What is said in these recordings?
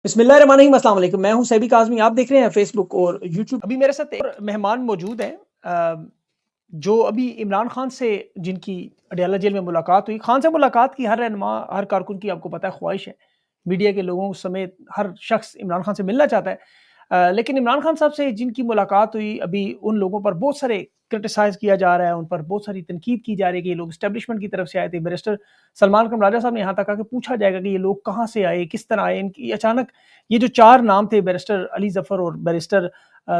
بسم اللہ الرحمن الرحیم، السلام علیکم۔ میں ہوں سیبی کاظمی، آپ دیکھ رہے ہیں فیس بک اور یوٹیوب۔ ابھی میرے ساتھ ایک مہمان موجود ہیں جو ابھی عمران خان سے جن کی اڈیالہ جیل میں ملاقات ہوئی۔ خان سے ملاقات کی ہر رہنما، ہر کارکن کی آپ کو پتہ ہے خواہش ہے، میڈیا کے لوگوں سمیت ہر شخص عمران خان سے ملنا چاہتا ہے۔ لیکن عمران خان صاحب سے جن کی ملاقات ہوئی، ابھی ان لوگوں پر بہت سارے کرٹیسائز کیا جا رہا ہے، ان پر بہت ساری تنقید کی جا رہی ہے کہ یہ لوگ اسٹیبلشمنٹ کی طرف سے آئے تھے۔ بیرسٹر سلمان کمراجہ صاحب نے یہاں تک کہا کہ پوچھا جائے گا کہ یہ لوگ کہاں سے آئے، کس طرح آئے۔ ان کی اچانک یہ جو چار نام تھے، بیرسٹر علی ظفر اور بیرسٹر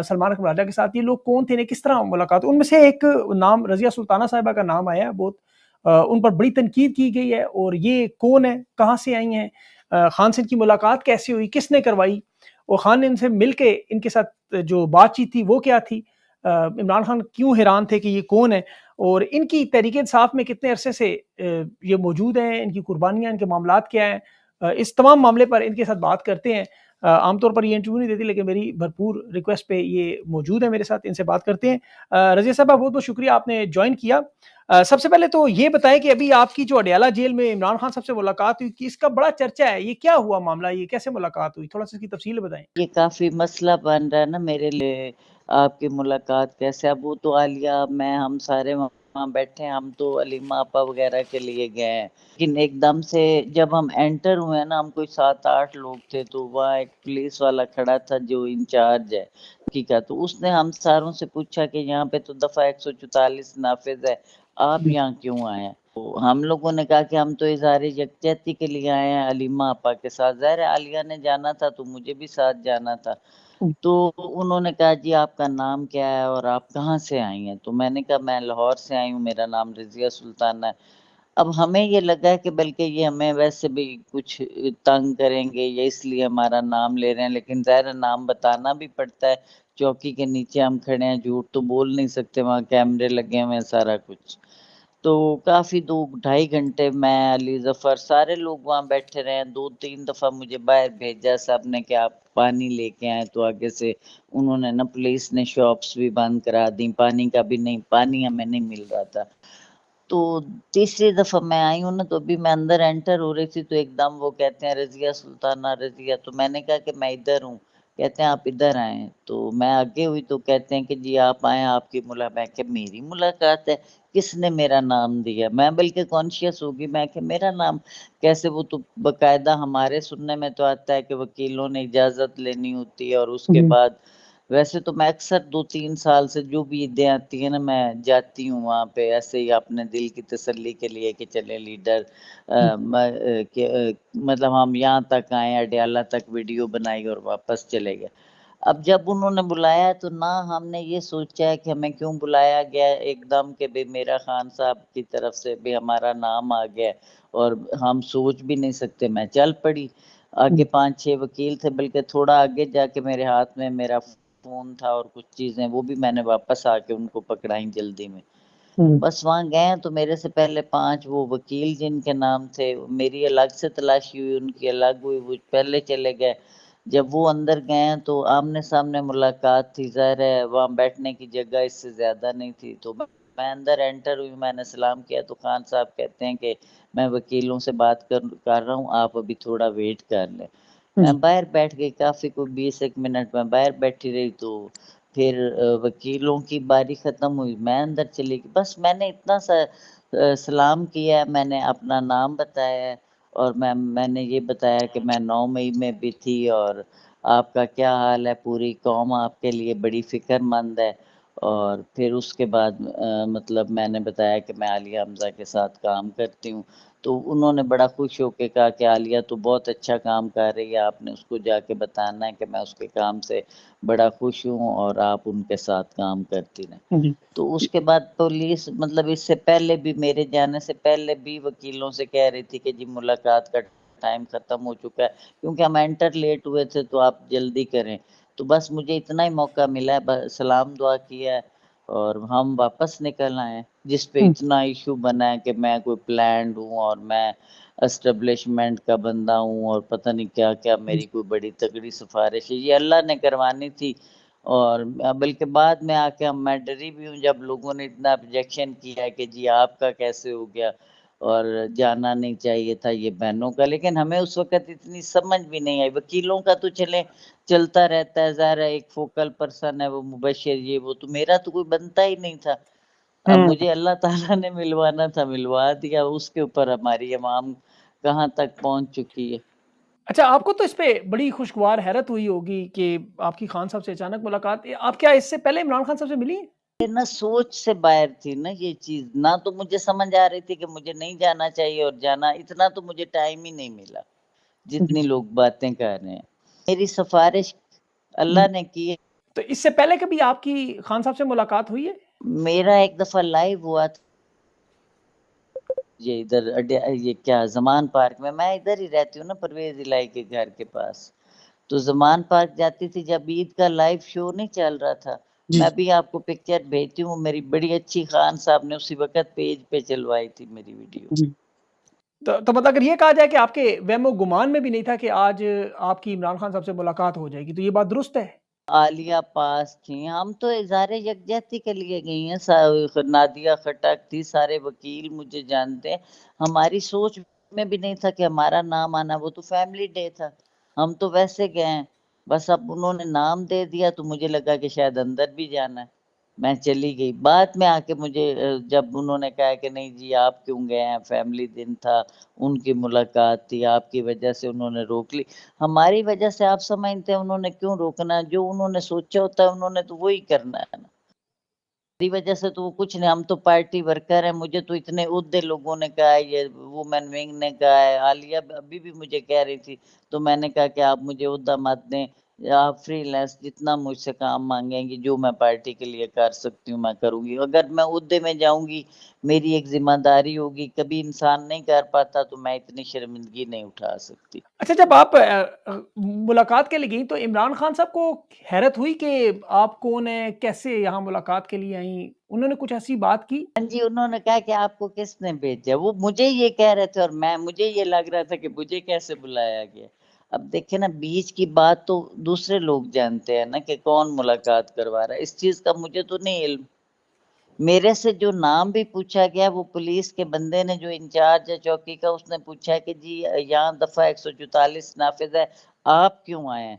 سلمان کمراجہ کے ساتھ، یہ لوگ کون تھے، انہیں کس طرح ملاقات؟ ان میں سے ایک نام رضیہ سلطانہ صاحبہ کا نام آیا ہے، بہت ان پر بڑی تنقید کی گئی ہے، اور یہ کون ہے، کہاں سے آئی ہیں، خان سے ان کی ملاقات کیسے ہوئی، کس نے کروائی، اور خان نے ان سے مل کے ان کے ساتھ جو بات چیت تھی وہ کیا تھی، عمران خان کیوں حیران تھے کہ یہ کون ہے، اور ان کی تحریک انصاف میں کتنے عرصے سے یہ موجود ہیں، ان کی قربانیاں، ان کے معاملات کیا ہیں۔ اس تمام معاملے پر ان کے ساتھ بات کرتے ہیں۔ عام طور پر یہ انٹرویو نہیں دیتی، لیکن میری بھرپور ریکویسٹ پہ یہ موجود ہے میرے ساتھ، ان سے بات کرتے ہیں۔ رضیہ صاحبہ، بہت بہت شکریہ آپ نے جوائن کیا۔ سب سے پہلے تو یہ بتائیں کہ ابھی آپ کی جو اڈیالہ جیل میں عمران خان صاحب سے ملاقات ہوئی، کہ اس کا بڑا چرچا ہے، یہ کیا ہوا معاملہ، یہ کیسے ملاقات ہوئی، تھوڑا سا اس کی تفصیل بتائیں۔ یہ کافی مسئلہ بن رہا ہے نا میرے لیے، آپ کی ملاقات کیسے؟ اب وہ تو عالیہ، میں، ہم سارے وہاں بیٹھے ہیں، ہم تو علیمہ آپا وغیرہ کے لیے گئے ہیں، لیکن ایک دم سے جب ہم انٹر ہوئے نا، ہم کوئی 7-8 لوگ تھے، تو وہاں ایک پولیس والا کھڑا تھا جو انچارج ہے کا، تو اس نے ہم ساروں سے پوچھا کہ یہاں پہ تو دفعہ 144 نافذ ہے، آپ یہاں کیوں آئے ہیں؟ ہم لوگوں نے کہا کہ ہم تو اظہار یکجہتی کے لیے آئے ہیں علیمہ آپا کے ساتھ، ظاہر ہے عالیہ نے جانا تھا تو مجھے بھی ساتھ جانا تھا۔ تو انہوں نے کہا جی آپ کا نام کیا ہے اور آپ کہاں سے آئی ہیں؟ تو میں نے کہا میں لاہور سے آئی ہوں، میرا نام رضیہ سلطانہ ہے۔ اب ہمیں یہ لگا کہ بلکہ یہ ہمیں ویسے بھی کچھ تنگ کریں گے، یہ اس لیے ہمارا نام لے رہے ہیں، لیکن ظاہر نام بتانا بھی پڑتا ہے، چوکی کے نیچے ہم کھڑے ہیں، جھوٹ تو بول نہیں سکتے، وہاں کیمرے لگے ہوئے ہیں، سارا کچھ۔ تو کافی 2-2.5 گھنٹے میں، علی ظفر، سارے لوگ وہاں بیٹھے رہے ہیں۔ 2-3 دفعہ مجھے باہر بھیجا صاحب نے کہ آپ پانی لے کے آئیں، تو آگے سے انہوں نے نا، پولیس نے شاپس بھی بند کرا دیں، پانی کا بھی نہیں، پانی ہمیں نہیں مل رہا تھا۔ تو تیسری دفعہ میں آئی ہوں نا، تو ابھی میں اندر انٹر ہو رہی تھی، تو ایک دم وہ کہتے ہیں رضیہ سلطانہ رضیہ، تو میں نے کہا کہ میں ادھر ہوں، کہتے ہیں آپ ادھر آئیں، تو میں آگے ہوئی تو کہتے ہیں کہ جی آپ آئیں، آپ کی میں کہ میری ملاقات ہے، کس نے میرا نام دیا؟ میں بلکہ کانشیس ہوگی، میں کہ میرا نام کیسے؟ وہ تو باقاعدہ ہمارے سننے میں تو آتا ہے کہ وکیلوں نے اجازت لینی ہوتی ہے، اور اس کے بعد ویسے تو میں اکثر 2-3 سال سے جو بھی عیدیں آتی ہیں نا، میں جاتی ہوں وہاں پہ، ایسے ہی اپنے دل کی تسلی کے لیے کہ چلے لیڈر، مطلب ہم یہاں تک آئے، اڈیالہ تک ویڈیو بنائی اور واپس چلے گئے۔ اب جب انہوں نے بلایا تو نہ ہم نے یہ سوچا ہے کہ ہمیں کیوں بلایا گیا ایک دم، کہ بھئی میرا خان صاحب کی طرف سے بھی ہمارا نام آ گیا، اور ہم سوچ بھی نہیں سکتے، میں چل پڑی۔ آگے 5-6 وکیل تھے، بلکہ تھوڑا آگے جا کے میرے ہاتھ میں میرا فون تھا اور کچھ چیزیں، وہ بھی میں نے واپس آ کے ان کو پکڑائیں جلدی میں۔ بس وہاں گئے تو میرے سے پہلے 5 وہ وکیل جن کے نام تھے، میری الگ سے تلاشی ہوئی، ان کی الگ ہوئی، وہ پہلے چلے گئے۔ جب وہ اندر گئے تو آمنے سامنے ملاقات تھی، ظاہر ہے وہاں بیٹھنے کی جگہ اس سے زیادہ نہیں تھی، تو میں اندر انٹر ہوئی، میں نے سلام کیا، تو خان صاحب کہتے ہیں کہ میں وکیلوں سے بات کر رہا ہوں، آپ ابھی تھوڑا ویٹ کر لیں۔ میں باہر بیٹھ گئی، کافی کوئی 20 منٹ میں باہر بیٹھی رہی، تو پھر وکیلوں کی باری ختم ہوئی، میں اندر چلی گئی، بس میں نے اتنا سا سلام کیا، میں نے اپنا نام بتایا ہے، اور میں نے یہ بتایا کہ میں 9 مئی میں بھی تھی، اور آپ کا کیا حال ہے، پوری قوم آپ کے لیے بڑی فکر مند ہے۔ اور پھر اس کے بعد مطلب میں نے بتایا کہ میں عالیہ حمزہ کے ساتھ کام کرتی ہوں، تو انہوں نے بڑا خوش ہو کے کہا کہ عالیہ تو بہت اچھا کام کر رہی ہے، آپ نے اس کو جا کے بتانا ہے کہ میں اس کے کام سے بڑا خوش ہوں، اور آپ ان کے ساتھ کام کرتی رہیں۔ تو اس کے بعد پولیس، مطلب اس سے پہلے بھی، میرے جانے سے پہلے بھی وکیلوں سے کہہ رہی تھی کہ جی ملاقات کا ٹائم ختم ہو چکا ہے، کیونکہ ہم انٹر لیٹ ہوئے تھے، تو آپ جلدی کریں۔ تو بس مجھے اتنا ہی موقع ملا ہے، سلام دعا کیا ہے اور ہم واپس نکل آئے، جس پہ اتنا ایشو بنا ہے کہ میں کوئی پلانڈ ہوں، اور میں اسٹیبلشمنٹ کا بندہ ہوں، اور پتہ نہیں کیا کیا، میری کوئی بڑی تگڑی سفارش ہے، یہ اللہ نے کروانی تھی۔ اور بلکہ بعد میں آ کے میں ڈری بھی ہوں، جب لوگوں نے اتنا آبجیکشن کیا ہے کہ جی آپ کا کیسے ہو گیا، اور جانا نہیں چاہیے تھا یہ بہنوں کا، لیکن ہمیں اس وقت اتنی سمجھ بھی نہیں آئی. وکیلوں کا تو چلتا رہتا ہے، ظاہر ہے ایک فوکل پرسن ہے وہ مبشر، یہ وہ، تو میرا تو کوئی بنتا ہی نہیں تھا. اب مجھے اللہ تعالیٰ نے ملوانا تھا، ملوا دیا. اس کے اوپر ہماری عوام کہاں تک پہنچ چکی ہے. اچھا، آپ کو تو اس پہ بڑی خوشگوار حیرت ہوئی ہوگی کہ آپ کی خان صاحب سے اچانک ملاقات. آپ کیا اس سے پہلے عمران خان صاحب سے ملی ہیں؟ نہ سوچ سے باہر تھی نا یہ چیز، نہ تو مجھے سمجھ آ رہی تھی کہ مجھے نہیں جانا چاہیے، اور جانا اتنا تو مجھے ٹائم ہی نہیں ملا جتنی لوگ باتیں کر رہے ہیں. میری سفارش اللہ نے کی ہے. تو اس سے پہلے کبھی آپ کی خان صاحب سے ملاقات ہوئی ہے؟ میرا ایک دفعہ لائیو ہوا تھا یہ ادھر یہ کیا زمان پارک میں، میں ادھر ہی رہتی ہوں نا پرویز الہی کے گھر کے پاس. تو زمان پارک جاتی تھی جب عید کا لائیو شو نہیں چل رہا تھا. میں بھی آپ کو پکچر بھیجتی ہوں، میری بڑی اچھی خان صاحب نے اسی وقت پیج پہ چلوائی تھی میری ویڈیو. تو مطلب اگر یہ کہا جائے کہ آپ کے وہم و گمان میں بھی نہیں تھا کہ آج آپ کی عمران خان صاحب سے ملاقات ہو جائے گی، تو یہ بات درست ہے؟ عالیہ پاس تھیں، ہم تو اظہار یکجہتی کے لیے گئی ہیں. نادیہ خٹک تھی، سارے وکیل مجھے جانتے ہیں. ہماری سوچ میں بھی نہیں تھا کہ ہمارا نام آنا، وہ تو فیملی ڈے تھا، ہم تو ویسے گئے ہیں. بس اب انہوں نے نام دے دیا تو مجھے لگا کہ شاید اندر بھی جانا ہے، میں چلی گئی. بعد میں آ کے مجھے جب انہوں نے کہا کہ نہیں جی آپ کیوں گئے ہیں، فیملی دن تھا، ان کی ملاقات تھی، آپ کی وجہ سے انہوں نے روک لی. ہماری وجہ سے آپ سمجھتے ہیں انہوں نے کیوں روکنا؟ جو انہوں نے سوچا ہوتا ہے انہوں نے تو وہی کرنا ہے نا. میری وجہ سے تو وہ کچھ نہیں، ہم تو پارٹی ورکر ہیں. مجھے تو اتنے عہدے لوگوں نے کہا ہے، یہ وومن ونگ نے کہا ہے، عالیہ ابھی بھی مجھے کہہ رہی تھی، تو میں نے کہا کہ آپ مجھے عہدہ مت دیں، آپ فری لینس جتنا مجھ سے کام مانگیں گی، جو میں پارٹی کے لیے کر سکتی ہوں میں کروں گی. اگر میں عہدے میں جاؤں گی میری ایک ذمہ داری ہوگی، کبھی انسان نہیں کر پاتا تو میں اتنی شرمندگی نہیں اٹھا سکتی. اچھا، جب آپ ملاقات کے لیے گئیں تو عمران خان صاحب کو حیرت ہوئی کہ آپ کون ہیں، کیسے یہاں ملاقات کے لیے آئیں؟ انہوں نے کچھ ایسی بات کی؟ ہاں جی، انہوں نے کہا کہ آپ کو کس نے بھیجا؟ وہ مجھے یہ کہہ رہے تھے، اور مجھے یہ لگ رہا تھا کہ مجھے کیسے بلایا گیا. اب دیکھیں نا، بیچ کی بات تو دوسرے لوگ جانتے ہیں نا کہ کون ملاقات کروا رہا ہے. اس چیز کا مجھے تو نہیں علم. میرے سے جو نام بھی پوچھا گیا، وہ پولیس کے بندے نے جو انچارج ہے چوکی کا، اس نے پوچھا کہ جی یہاں دفعہ 144 نافذ ہے، آپ کیوں آئے ہیں؟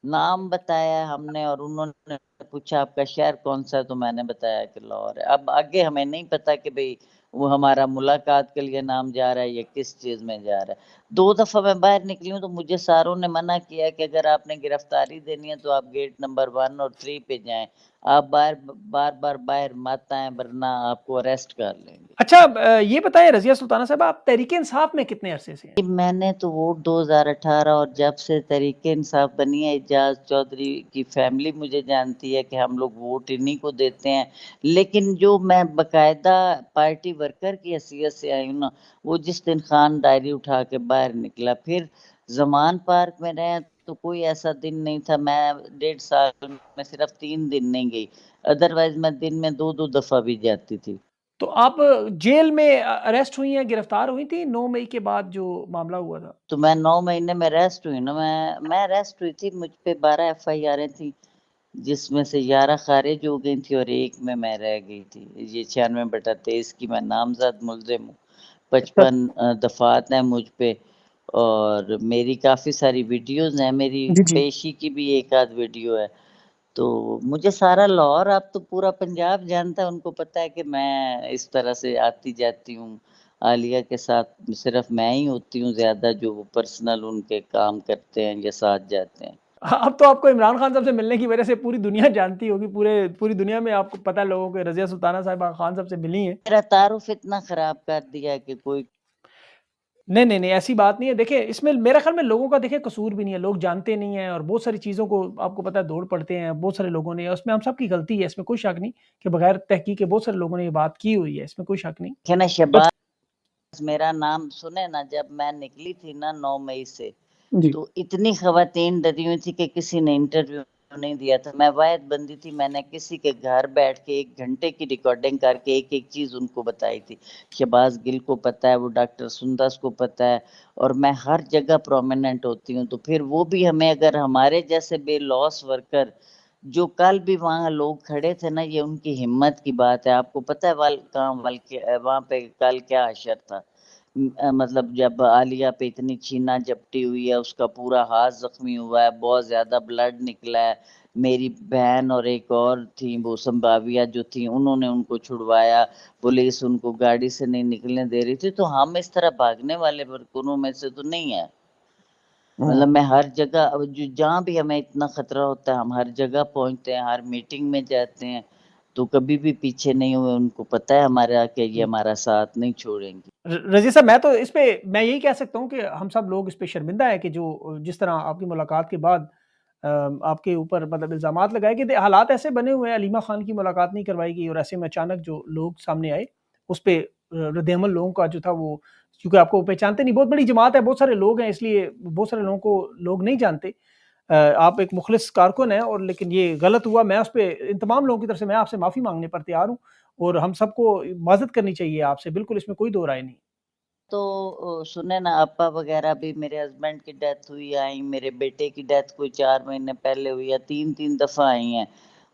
نام بتایا ہم نے، اور انہوں نے پوچھا آپ کا شہر کون سا ہے، تو میں نے بتایا کہ لاہور ہے. اب آگے ہمیں نہیں پتا کہ بھئی وہ ہمارا ملاقات کے لیے نام جا رہا ہے یا کس چیز میں جا رہا ہے. 2 دفعہ میں باہر نکلی ہوں تو مجھے ساروں نے منع کیا کہ اگر آپ نے گرفتاری دینی ہے تو آپ گیٹ نمبر 1 اور 3 پہ جائیں، آپ بار بار باہر مت آئیں ورنہ آپ کو اریسٹ کر لیں گے. اچھا، یہ بتائیں رضیہ سلطانہ صاحب، آپ تحریک انصاف میں کتنے عرصے سے ہیں؟ میں نے تو ووٹ 2018، اور جب سے تحریک انصاف بنی ہے، اعجاز چودھری کی فیملی مجھے جانتی ہے کہ ہم لوگ ووٹ انہی کو دیتے ہیں. لیکن جو میں باقاعدہ پارٹی ورکر کی حیثیت سے آئی ہوں نا، وہ جس دن خان ڈائری اٹھا کے باہر نکلا. پھر زمان پارک میں رہے تو کوئی ایسا دن نہیں تھا، میں 1.5 سال میں صرف 3 دن نہیں گئی، ادروائز میں دن میں 2 دفعہ بھی جاتی تھی. تو آپ جیل میں اریسٹ ہوئی ہیں، گرفتار ہوئی تھی 9 مئی کے بعد جو معاملہ ہوا تھا؟ تو میں 9 مہینے میں ریسٹ ہوئی نا، میں ریسٹ ہوئی تھی. مجھ پہ 12 FIR تھیں، جس میں سے 11 خارج ہو گئی تھی اور 1 میں رہ گئی تھی. یہ 96/23 کی میں نامزد ملزم ہوں. 55 دفعات ہیں مجھ پہ، اور میری کافی ساری ویڈیوز ہیں، میری پیشی کی بھی 1 آدھ ویڈیو ہے. تو مجھے سارا لاہور، اب تو پورا پنجاب جانتا ہے، ان کو پتہ ہے کہ میں اس طرح سے آتی جاتی ہوں. عالیہ کے ساتھ صرف میں ہی ہوتی ہوں زیادہ، جو وہ پرسنل ان کے کام کرتے ہیں یا ساتھ جاتے ہیں. اب تو آپ کو عمران خان صاحب سے ملنے کی وجہ سے پوری دنیا جانتی ہوگی، پوری دنیا میں آپ کو پتہ ہے لوگوں کے رضیہ سلطانہ صاحبہ خان صاحب سے ملی ہیں. میرا تعارف اتنا خراب کر دیا کہ کوئی نہیں، ایسی بات نہیں ہے. دیکھیں اس میں میرا خیال میں لوگوں کا دیکھیں قصور بھی نہیں ہے، لوگ جانتے نہیں ہیں اور بہت ساری چیزوں کو آپ کو پتہ ہے دوڑ پڑتے ہیں بہت سارے لوگوں نے. اس میں ہم سب کی غلطی ہے، اس میں کوئی شک نہیں کہ بغیر تحقیق کے بہت سارے لوگوں نے یہ بات کی ہوئی ہے، اس میں کوئی شک نہیں. کہ نا شہباز میرا نام سنے نا، جب میں نکلی تھی نا 9 مئی سے، تو اتنی خواتین ڈری ہوئی تھی کہ کسی نے انٹرویو نہیں دیا تھا. میں واحد بندی تھی، میں نے کسی کے گھر بیٹھ کے 1 گھنٹے کی ریکارڈنگ کر کے ایک چیز ان کو بتائی تھی. شہباز گل کو پتہ ہے، وہ ڈاکٹر سندس کو پتہ ہے، اور میں ہر جگہ پرومیننٹ ہوتی ہوں. تو پھر وہ بھی ہمیں، اگر ہمارے جیسے بے لوس ورکر، جو کل بھی وہاں لوگ کھڑے تھے نا، یہ ان کی ہمت کی بات ہے. آپ کو پتہ ہے وہاں پہ کل کیا حشر تھا. مطلب جب عالیہ پہ اتنی چھینا جپٹی ہوئی ہے، اس کا پورا ہاتھ زخمی ہوا ہے، بہت زیادہ بلڈ نکلا ہے. میری بہن اور ایک اور تھی وہ سمبھاویہ جو تھی، انہوں نے ان کو چھڑوایا، پولیس ان کو گاڑی سے نہیں نکلنے دے رہی تھی. تو ہم اس طرح بھاگنے والے برکروں میں سے تو نہیں ہیں. مطلب میں ہر جگہ جہاں بھی ہمیں اتنا خطرہ ہوتا ہے ہم ہر جگہ پہنچتے ہیں، ہر میٹنگ میں جاتے ہیں، تو کبھی بھی پیچھے نہیں ہوئے. ان کو پتہ ہے ہمارا کہ یہ ہمارا ساتھ نہیں چھوڑیں گے. رضی صاحب، میں تو اس پہ میں یہی کہہ سکتا ہوں کہ ہم سب لوگ اس پہ شرمندہ ہے کہ جو جس طرح آپ کی ملاقات کے بعد آپ کے اوپر مطلب الزامات لگائے کہ حالات ایسے بنے ہوئے ہیں، علیمہ خان کی ملاقات نہیں کروائی گئی، اور ایسے میں اچانک جو لوگ سامنے آئے اس پہ رد عمل لوگوں کا جو تھا وہ، کیونکہ آپ کو پہچانتے نہیں، بہت بڑی جماعت ہے، بہت سارے لوگ ہیں، اس لیے بہت سارے لوگوں کو لوگ نہیں جانتے. آپ ایک مخلص کارکن ہیں، اور لیکن یہ غلط ہوا. میں اس پہ ان تمام لوگوں کی طرف سے میں آپ سے معافی مانگنے پر تیار ہوں، اور ہم سب کو معذرت کرنی چاہیے آپ سے، بالکل اس میں کوئی دو رائے نہیں. تو سنیں نا، ابا وغیرہ بھی، میرے ہسبینڈ کی ڈیتھ ہوئی آئی، میرے بیٹے کی ڈیتھ کوئی 4 مہینے پہلے ہوئی ہے، 3 دفعہ آئی ہیں.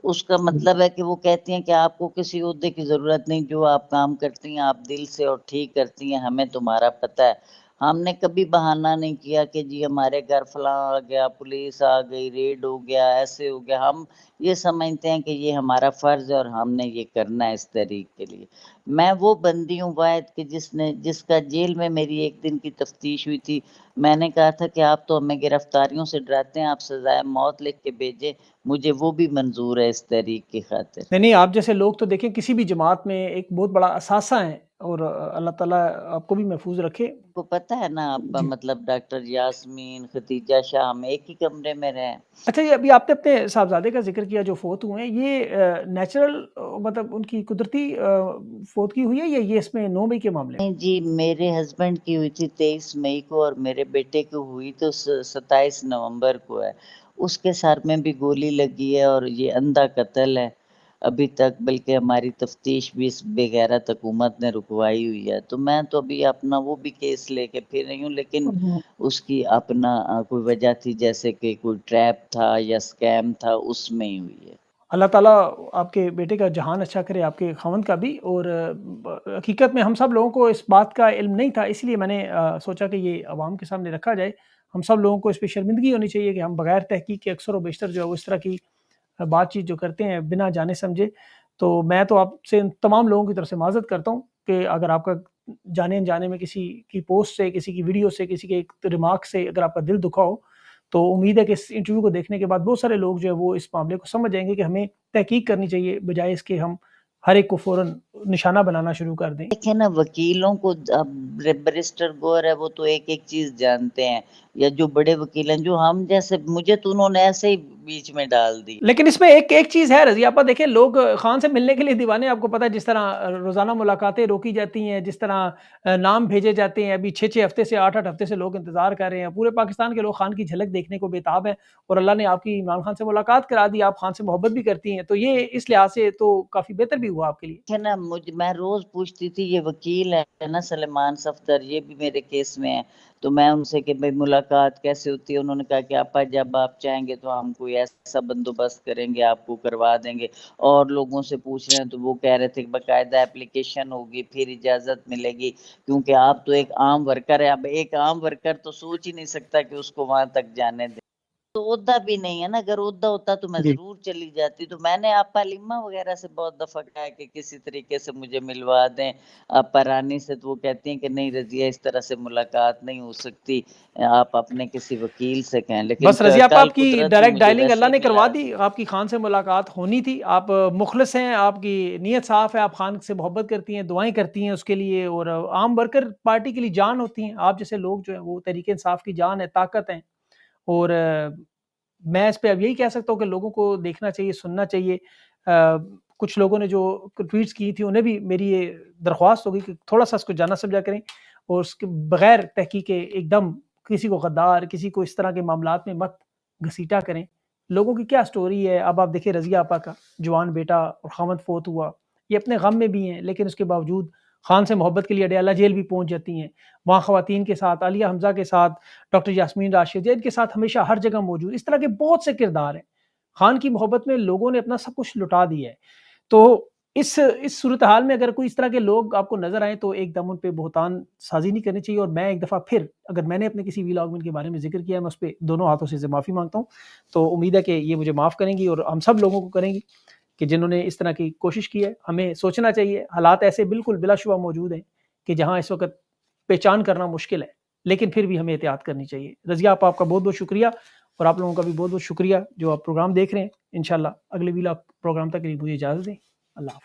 اس کا مطلب ہے کہ وہ کہتی ہیں کہ آپ کو کسی عہدے کی ضرورت نہیں، جو آپ کام کرتی ہیں آپ دل سے اور ٹھیک کرتی ہیں، ہمیں تمہارا پتہ ہے. ہم نے کبھی بہانہ نہیں کیا کہ جی ہمارے گھر فلاں آ گیا، پولیس آ گئی، ریڈ ہو گیا، ایسے ہو گیا. ہم یہ سمجھتے ہیں کہ یہ ہمارا فرض ہے اور ہم نے یہ کرنا ہے اس تحریک کے لیے. میں وہ بندی ہوں واحد کہ جس کا جیل میں میری ایک دن کی تفتیش ہوئی تھی. میں نے کہا تھا کہ آپ تو ہمیں گرفتاریوں سے ڈراتے ہیں، آپ سزائے موت لکھ کے بھیجیں، مجھے وہ بھی منظور ہے اس تحریک کی خاطر. نہیں، آپ جیسے لوگ تو دیکھیں کسی بھی جماعت میں ایک بہت بڑا اثاثہ ہیں، اور اللہ تعالیٰ آپ کو بھی محفوظ رکھے. کو پتہ ہے نا آپ، جی. مطلب ڈاکٹر یاسمین، ختیجہ شاہ، ہم ایک ہی کمرے میں رہے. اچھا، یہ ابھی آپ نے اپنے صاحبزادے کا ذکر کیا جو فوت ہوئے ہیں، یہ نیچرل مطلب ان کی قدرتی فوتگی ہوئی ہے، یا یہ اس میں 9 مئی کے معاملے ہیں؟ نہیں جی، میرے ہسبینڈ کی ہوئی تھی 23 مئی کو، اور میرے بیٹے کو ہوئی تو 27 نومبر کو ہے. اس کے سر میں بھی گولی لگی ہے، اور یہ اندھا قتل ہے ابھی تک، بلکہ ہماری تفتیش بھی اس بغیرت حکومت نے رکوائی ہوئی ہے. تو میں تو ابھی اپنا وہ بھی کیس لے کے پھر رہی ہوں، لیکن اس کی اپنا کوئی وجہ تھی، جیسے کہ کوئی ٹریپ تھا یا سکیم تھا، اس میں ہی ہوئی ہے. اللہ تعالیٰ آپ کے بیٹے کا جہان اچھا کرے، آپ کے خاوند کا بھی. اور حقیقت میں ہم سب لوگوں کو اس بات کا علم نہیں تھا، اس لیے میں نے سوچا کہ یہ عوام کے سامنے رکھا جائے. ہم سب لوگوں کو اس پہ شرمندگی ہونی چاہیے کہ ہم بغیر تحقیق کے اکثر و بیشتر جو ہے وہ اس طرح کی بات چیت جو کرتے ہیں بنا جانے سمجھے. تو میں تو آپ سے تمام لوگوں کی طرف سے معذرت کرتا ہوں کہ اگر آپ کا جانے انجانے میں کسی کی پوسٹ سے، کسی کی ویڈیو سے، کسی کے ایک ریمارک سے اگر آپ کا دل دکھا ہو، تو امید ہے کہ اس انٹرویو کو دیکھنے کے بعد بہت سارے لوگ جو ہے وہ اس معاملے کو سمجھ جائیں گے کہ ہمیں تحقیق کرنی چاہیے، بجائے اس کے ہم ہر ایک کو فوراً نشانہ بنانا شروع کر دیں. دیکھیں نا، وکیلوں کو اب بیرسٹر گور ہے وہ تو ایک ایک چیز جانتے ہیں، یا جو بڑے وکیل ہیں، جو ہم جیسے، مجھے تو انہوں نے ایسے ہی بیچ میں ڈال دی. لیکن اس میں ایک چیز ہے رضی آپا، دیکھیں لوگ خان سے ملنے کے لیے دیوانے، آپ کو پتہ ہے جس طرح روزانہ ملاقاتیں روکی جاتی ہیں، جس طرح نام بھیجے جاتے ہیں، ابھی 6 ہفتے سے 8 ہفتے سے لوگ انتظار کر رہے ہیں. پورے پاکستان کے لوگ خان کی جھلک دیکھنے کو بےتاب ہیں، اور اللہ نے آپ کی عمران خان سے ملاقات کرا دی، آپ خان سے محبت بھی کرتی ہیں، تو یہ اس لحاظ سے تو کافی بہتر بھی ہوا آپ کے لیے. ہے نا، میں روز پوچھتی تھی، یہ وکیل ہے نا سلیمان صفدر، یہ بھی میرے کیس میں ہے، تو میں ان سے کہ بھائی ملاقات کیسے ہوتی ہے. انہوں نے کہا کہ آپا جب آپ چاہیں گے تو ہم کوئی ایسا بندوبست کریں گے، آپ کو کروا دیں گے. اور لوگوں سے پوچھ رہے ہیں تو وہ کہہ رہے تھے کہ باقاعدہ اپلیکیشن ہوگی، پھر اجازت ملے گی، کیونکہ آپ تو ایک عام ورکر ہے. اب ایک عام ورکر تو سوچ ہی نہیں سکتا کہ اس کو وہاں تک جانے دیں. تو عہدہ بھی نہیں ہے نا، اگر عہدہ ہوتا تو میں جی. ضرور چلی جاتی. تو میں نے آپا لیما وغیرہ سے بہت دفعہ کہا کہ کسی طریقے سے مجھے ملوا دیں. آپا رانی سے تو وہ کہتی ہیں کہ نہیں رضیہ، اس طرح سے ملاقات نہیں ہو سکتی، آپ اپنے کسی وکیل سے کہیں. لیکن بس رضی آپا، کل آپ کی قدرت نے ڈائریکٹ مجھے ڈائلنگ ویسے اللہ ہی نے کروا ملا دی، دیا. آپ کی خان سے ملاقات ہونی تھی. آپ مخلص ہیں، آپ کی نیت صاف ہے، آپ خان سے محبت کرتی ہیں، دعائیں کرتی ہیں اس کے لیے، اور عام ورکر پارٹی کے لیے جان ہوتی ہیں. آپ جیسے لوگ جو ہیں وہ تحریک انصاف کی جان ہے، طاقت ہیں. اور میں اس پہ اب یہی کہہ سکتا ہوں کہ لوگوں کو دیکھنا چاہیے، سننا چاہیے. کچھ لوگوں نے جو ٹویٹس کی تھی انہیں بھی میری یہ درخواست ہوگی کہ تھوڑا سا اس کو جانا سمجھا کریں، اور اس کے بغیر تحقیق ایک دم کسی کو غدار، کسی کو اس طرح کے معاملات میں مت گھسیٹا کریں. لوگوں کی کیا سٹوری ہے. اب آپ دیکھیں رضیہ آپا کا جوان بیٹا اور خامد فوت ہوا، یہ اپنے غم میں بھی ہیں، لیکن اس کے باوجود خان سے محبت کے لیے اڈیالہ جیل بھی پہنچ جاتی ہیں. وہاں خواتین کے ساتھ، عالیہ حمزہ کے ساتھ، ڈاکٹر یاسمین راشد، ان کے ساتھ ہمیشہ ہر جگہ موجود. اس طرح کے بہت سے کردار ہیں. خان کی محبت میں لوگوں نے اپنا سب کچھ لٹا دیا ہے. تو اس صورتحال میں اگر کوئی اس طرح کے لوگ آپ کو نظر آئیں تو ایک دم ان پہ بہتان سازی نہیں کرنی چاہیے. اور میں ایک دفعہ پھر اگر میں نے اپنے کسی ولاگ میں ان کے بارے میں ذکر کیا ہے میں اس پہ دونوں ہاتھوں سے معافی مانگتا ہوں. تو امید ہے کہ یہ مجھے معاف کریں گی اور ہم سب لوگوں کو کریں گی کہ جنہوں نے اس طرح کی کوشش کی ہے. ہمیں سوچنا چاہیے, حالات ایسے بالکل بلا شبہ موجود ہیں کہ جہاں اس وقت پہچان کرنا مشکل ہے, لیکن پھر بھی ہمیں احتیاط کرنی چاہیے. رضیہ آپ کا بہت بہت شکریہ, اور آپ لوگوں کا بھی بہت بہت شکریہ جو آپ پروگرام دیکھ رہے ہیں. انشاءاللہ اگلے ویلاگ پروگرام تک کے لیے مجھے اجازت دیں. اللہ حافظ.